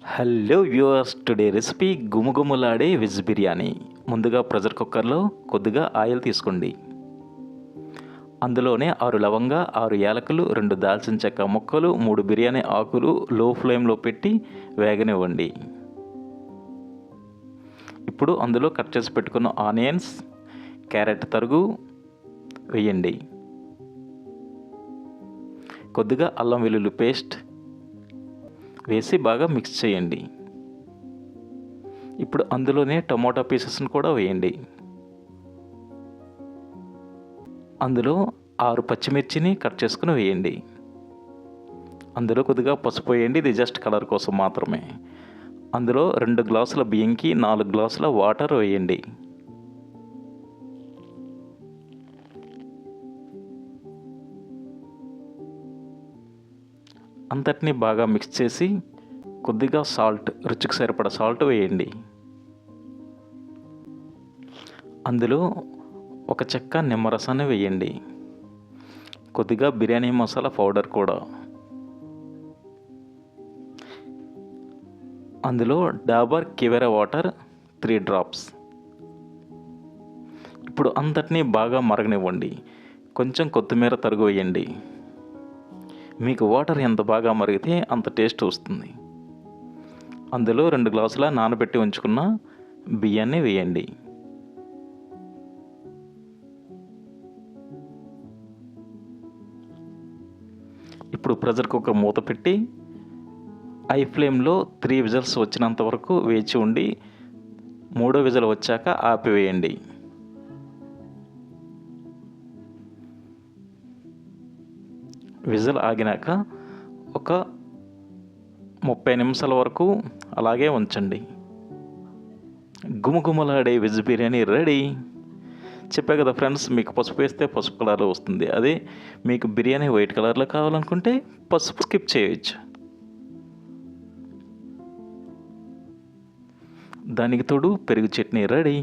Hello viewers, today recipe గుమగుమలాడే veg biryani. ముందుగా pressure కుక్కర్లో కొద్దిగా ఆయిల్ తీసుకోండి. అందులోనే 6 లవంగా, 6 యాలకులు, 2 దాల్చిన చెక్క ముక్కలు, 3 బిర్యానీ ఆకులు లో ఫ్లేమ్లో పెట్టి వేగనివ్వండి. ఇప్పుడు అందులో కట్ చేసి పెట్టుకున్న ఆనియన్స్, క్యారెట్ తరుగు వేయండి. కొద్దిగా అల్లం వెల్లుల్లి పేస్ట్ వేసి బాగా మిక్స్ చేయండి. ఇప్పుడు అందులోనే టమోటా పీసెస్ని కూడా వేయండి. అందులో 6 పచ్చిమిర్చిని కట్ చేసుకుని వేయండి. అందులో కొద్దిగా పసుపు వేయండి, ఇది జస్ట్ కలర్ కోసం మాత్రమే. అందులో 2 గ్లాసుల బియ్యంకి 4 గ్లాసుల వాటర్ వేయండి. అంతటినీ బాగా మిక్స్ చేసి కొద్దిగా సాల్ట్, రుచికి సరిపడా సాల్ట్ వేయండి. అందులో ఒక చెక్క నిమ్మరసాన్ని వేయండి. కొద్దిగా బిర్యానీ మసాలా పౌడర్ కూడా. అందులో డాబర్ కివెరా వాటర్ 3 డ్రాప్స్. ఇప్పుడు అంతటినీ బాగా మరగనివ్వండి. కొంచెం కొత్తిమీర తరుగు వేయండి. మీకు వాటర్ ఎంత బాగా మరిగితే అంత టేస్ట్ వస్తుంది. అందులో 2 గ్లాసుల నానబెట్టి ఉంచుకున్న బియ్యాన్ని వేయండి. ఇప్పుడు ప్రెషర్ కుక్కర్ మూత పెట్టి హై ఫ్లేమ్లో 3 విజిల్స్ వచ్చినంత వరకు వేచి ఉండి 3వ విజిల్ వచ్చాక ఆపివేయండి. విజిల్ ఆగినాక ఒక 30 నిమిషాల వరకు అలాగే ఉంచండి. గుమగుమలాడే వెజ్ బిర్యానీ రెడీ. చెప్పా కదా ఫ్రెండ్స్, మీకు పసుపు వేస్తే పసుపు కలర్లో వస్తుంది. అదే మీకు బిర్యానీ వైట్ కలర్లో కావాలనుకుంటే పసుపు స్కిప్ చేయొచ్చు. దానికి తోడు పెరుగు చట్నీ రెడీ.